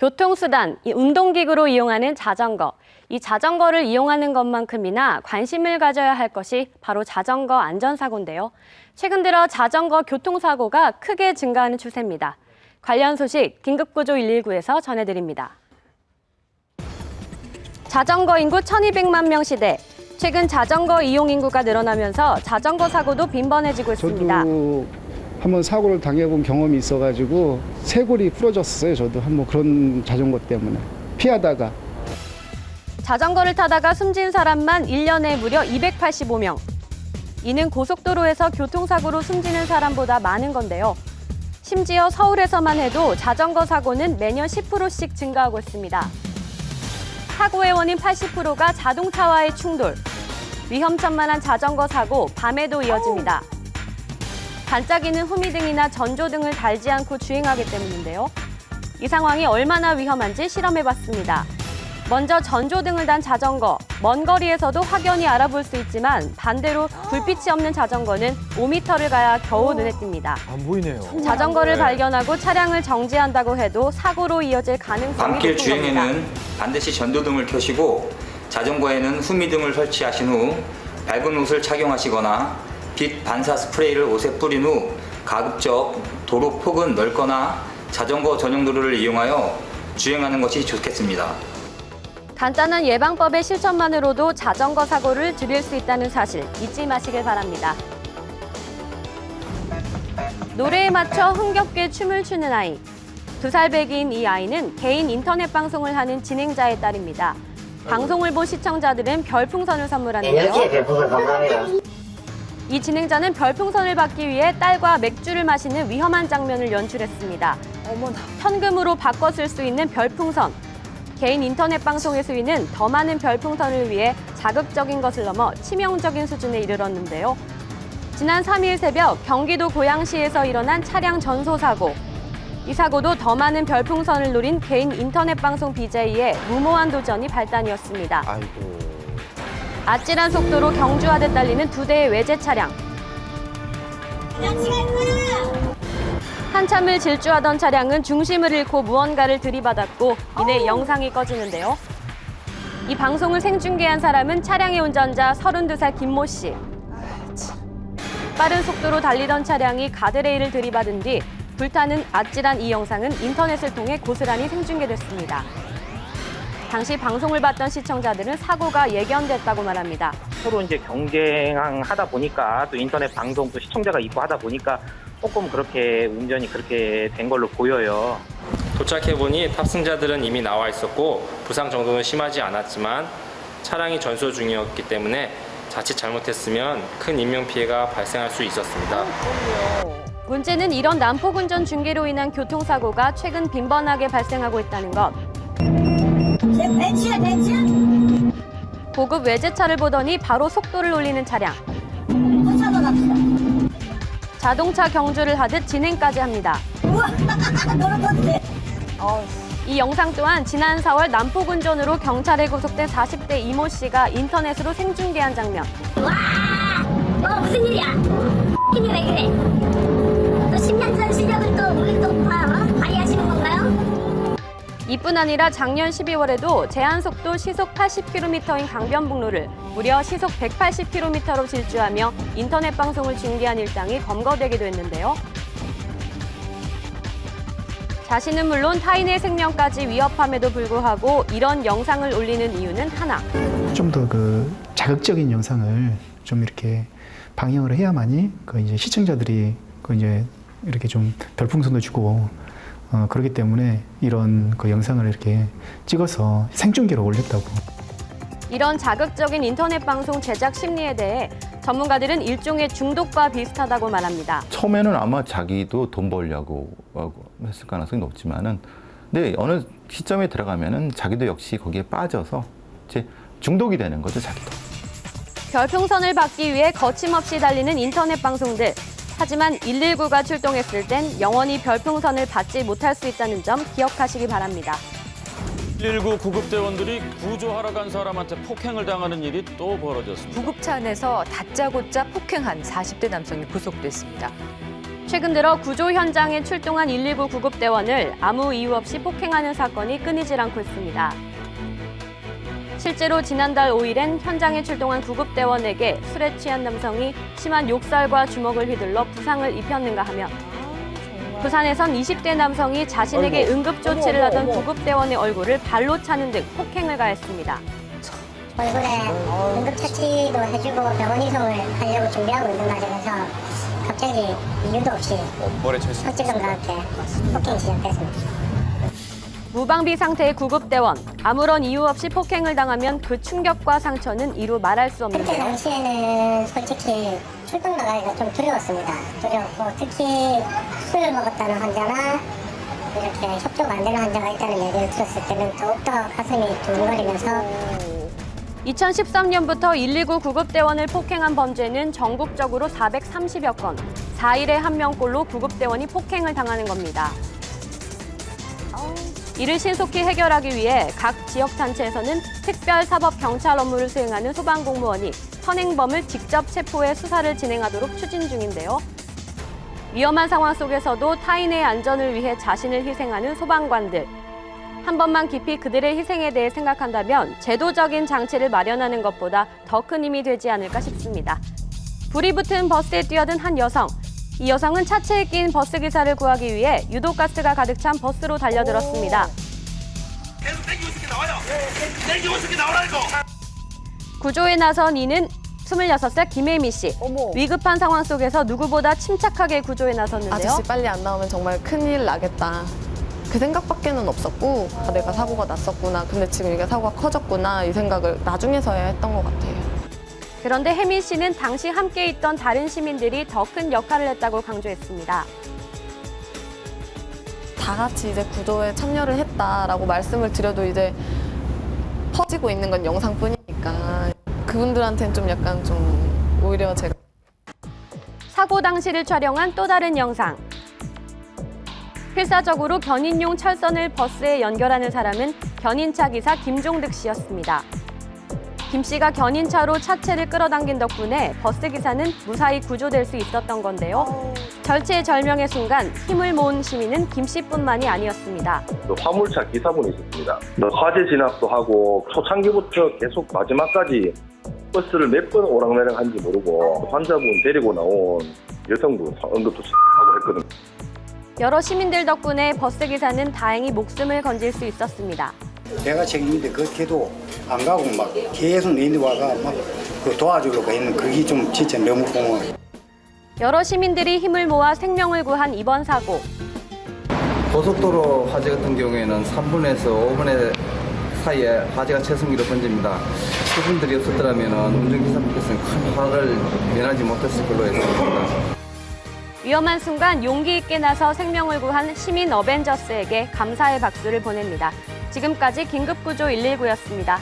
교통수단, 이 운동기구로 이용하는 자전거. 이 자전거를 이용하는 것만큼이나 관심을 가져야 할 것이 바로 자전거 안전사고인데요. 최근 들어 자전거 교통사고가 크게 증가하는 추세입니다. 관련 소식 긴급구조 119에서 전해드립니다. 자전거 인구 1,200만 명 시대. 최근 자전거 이용 인구가 늘어나면서 자전거 사고도 빈번해지고 있습니다. 저도 한번 사고를 당해본 경험이 있어가지고 쇄골이 부러졌어요. 저도 한번 그런 자전거 때문에 피하다가. 자전거를 타다가 숨진 사람만 1년에 무려 285명. 이는 고속도로에서 교통사고로 숨지는 사람보다 많은 건데요. 심지어 서울에서만 해도 자전거 사고는 매년 10%씩 증가하고 있습니다. 사고의 원인 80%가 자동차와의 충돌. 위험천만한 자전거 사고 밤에도 이어집니다. 반짝이는 후미등이나 전조등을 달지 않고 주행하기 때문인데요. 이 상황이 얼마나 위험한지 실험해봤습니다. 먼저 전조등을 단 자전거, 먼 거리에서도 확연히 알아볼 수 있지만 반대로 불빛이 없는 자전거는 5m를 가야 겨우 눈에 띕니다. 안 보이네요. 자전거를 발견하고 차량을 정지한다고 해도 사고로 이어질 가능성이 밤길 높은 겁니다. 주행에는 반드시 전조등을 켜시고 자전거에는 후미등을 설치하신 후 밝은 옷을 착용하시거나 빛 반사 스프레이를 옷에 뿌린 후 가급적 도로 폭은 넓거나 자전거 전용 도로를 이용하여 주행하는 것이 좋겠습니다. 간단한 예방법의 실천만으로도 자전거 사고를 줄일 수 있다는 사실 잊지 마시길 바랍니다. 노래에 맞춰 흥겹게 춤을 추는 아이. 2살 배기인 이 아이는 개인 인터넷 방송을 하는 진행자의 딸입니다. 방송을 본 시청자들은 별풍선을 선물하는데요. 이 진행자는 별풍선을 받기 위해 딸과 맥주를 마시는 위험한 장면을 연출했습니다. 어머나. 현금으로 바꿔 쓸 수 있는 별풍선. 개인 인터넷 방송의 수위는 더 많은 별풍선을 위해 자극적인 것을 넘어 치명적인 수준에 이르렀는데요. 지난 3일 새벽 경기도 고양시에서 일어난 차량 전소 사고. 이 사고도 더 많은 별풍선을 노린 개인 인터넷 방송 BJ의 무모한 도전이 발단이었습니다. 아이고. 아찔한 속도로 경주하듯 달리는 2대의 외제 차량. 한참을 질주하던 차량은 중심을 잃고 무언가를 들이받았고 이내 영상이 꺼지는데요. 이 방송을 생중계한 사람은 차량의 운전자 32살 김모 씨. 빠른 속도로 달리던 차량이 가드레일을 들이받은 뒤 불타는 아찔한 이 영상은 인터넷을 통해 고스란히 생중계됐습니다. 당시 방송을 봤던 시청자들은 사고가 예견됐다고 말합니다. 서로 이제 경쟁하다 보니까 또 인터넷 방송도 시청자가 있고 하다 보니까 조금 그렇게 운전이 그렇게 된 걸로 보여요. 도착해보니 탑승자들은 이미 나와 있었고 부상 정도는 심하지 않았지만 차량이 전소 중이었기 때문에 자칫 잘못했으면 큰 인명피해가 발생할 수 있었습니다. 문제는 이런 난폭운전 중계로 인한 교통사고가 최근 빈번하게 발생하고 있다는 것. 고급 외제차를 보더니 바로 속도를 올리는 차량. 자동차 경주를 하듯 진행까지 합니다. 이 영상 또한 지난 4월 난폭운전으로 경찰에 구속된 40대 이모 씨가 인터넷으로 생중계한 장면. 와! 무슨 일이야? 힘이 왜 그래? 또 10년 전 실력을 또 우리 또 발휘하시는 건가요? 이뿐 아니라 작년 12월에도 제한속도 시속 80km인 강변북로를 무려 시속 180km로 질주하며 인터넷 방송을 중계한 일당이 검거되기도 했는데요. 자신은 물론 타인의 생명까지 위협함에도 불구하고 이런 영상을 올리는 이유는 하나. 좀 더 그 자극적인 영상을 좀 이렇게 방영을 해야만이 그 이제 시청자들이 그 이제 이렇게 좀 별풍선도 주고 그렇기 때문에 이런 그 영상을 이렇게 찍어서 생중계로 올렸다고. 이런 자극적인 인터넷 방송 제작 심리에 대해 전문가들은 일종의 중독과 비슷하다고 말합니다. 처음에는 아마 자기도 돈 벌려고 했을 가능성이 높지만은, 근데 어느 시점에 들어가면은 자기도 역시 거기에 빠져서 이제 중독이 되는 거죠, 자기도. 별풍선을 받기 위해 거침없이 달리는 인터넷 방송들. 하지만 119가 출동했을 땐 영원히 별풍선을 받지 못할 수 있다는 점 기억하시기 바랍니다. 119 구급대원들이 구조하러 간 사람한테 폭행을 당하는 일이 또 벌어졌습니다. 구급차 안에서 다짜고짜 폭행한 40대 남성이 구속됐습니다. 최근 들어 구조 현장에 출동한 119 구급대원을 아무 이유 없이 폭행하는 사건이 끊이질 않고 있습니다. 실제로 지난달 5일엔 현장에 출동한 구급대원에게 술에 취한 남성이 심한 욕설과 주먹을 휘둘러 부상을 입혔는가 하면 부산에선 20대 남성이 자신에게 응급조치를 하던 구급대원의 얼굴을 발로 차는 등 폭행을 가했습니다. 얼굴에 응급처치도 해주고 병원 이송을 하려고 준비하고 있는 과정에서 갑자기 이유도 없이 어찌건가 이렇게 폭행이 시작됐습니다. 무방비 상태의 구급대원, 아무런 이유 없이 폭행을 당하면 그 충격과 상처는 이루 말할 수 그때 없는데요. 당시에는 솔직히 출동 나가기가 좀 두려웠습니다. 두려웠고 특히 술을 먹었다는 환자나 이렇게 협조가 안 되는 환자가 있다는 얘기를 들었을 때는 더욱더 가슴이 두근거리면서 2013년부터 119 구급대원을 폭행한 범죄는 전국적으로 430여 건, 4일에 1명꼴로 구급대원이 폭행을 당하는 겁니다. 이를 신속히 해결하기 위해 각 지역단체에서는 특별사법경찰 업무를 수행하는 소방공무원이 선행범을 직접 체포해 수사를 진행하도록 추진 중인데요. 위험한 상황 속에서도 타인의 안전을 위해 자신을 희생하는 소방관들. 한 번만 깊이 그들의 희생에 대해 생각한다면 제도적인 장치를 마련하는 것보다 더 큰 힘이 되지 않을까 싶습니다. 불이 붙은 버스에 뛰어든 한 여성. 이 여성은 차체에 낀 버스 기사를 구하기 위해 유독가스가 가득 찬 버스로 달려들었습니다. 계속 땡기고 있을 게 나와요. 땡기고 있을 게 나오라니까. 구조에 나선 이는 26살 김혜미 씨. 위급한 상황 속에서 누구보다 침착하게 구조에 나섰는데요. 아저씨 빨리 안 나오면 정말 큰일 나겠다. 그 생각밖에는 없었고 내가 사고가 났었구나. 근데 지금 이게 사고가 커졌구나. 이 생각을 나중에서야 했던 것 같아요. 그런데 혜미 씨는 당시 함께 있던 다른 시민들이 더 큰 역할을 했다고 강조했습니다. 다 같이 이제 구조에 참여를 했다라고 말씀을 드려도 이제 퍼지고 있는 건 영상뿐이니까 그분들한테는 좀 약간 좀 오히려 제가 사고 당시를 촬영한 또 다른 영상. 필사적으로 견인용 철선을 버스에 연결하는 사람은 견인차 기사 김종득 씨였습니다. 김 씨가 견인차로 차체를 끌어당긴 덕분에 버스 기사는 무사히 구조될 수 있었던 건데요. 절체절명의 순간 힘을 모은 시민은 김 씨뿐만이 아니었습니다. 화물차 기사분이 있었습니다. 화재 진압도 하고 초창기부터 계속 마지막까지 버스를 몇 번 오락내락한지 모르고 환자분 데리고 나온 여성분 응급조치하고 했거든요. 여러 시민들 덕분에 버스 기사는 다행히 목숨을 건질 수 있었습니다. 내가 책임인데 그 걔도 안 가고 막 계속 내인데 와가 막 도와주려고 했는 그게 좀 진짜 너무 고마워요. 여러 시민들이 힘을 모아 생명을 구한 이번 사고. 고속도로 화재 같은 경우에는 3분에서 5분의 사이에 화재가 최승기로 번집니다. 그분들이 없었더라면 운전기사분께서는 큰 화를 면하지 못했을 걸로 예상됩니다. 위험한 순간 용기 있게 나서 생명을 구한 시민 어벤져스에게 감사의 박수를 보냅니다. 지금까지 긴급구조 119였습니다.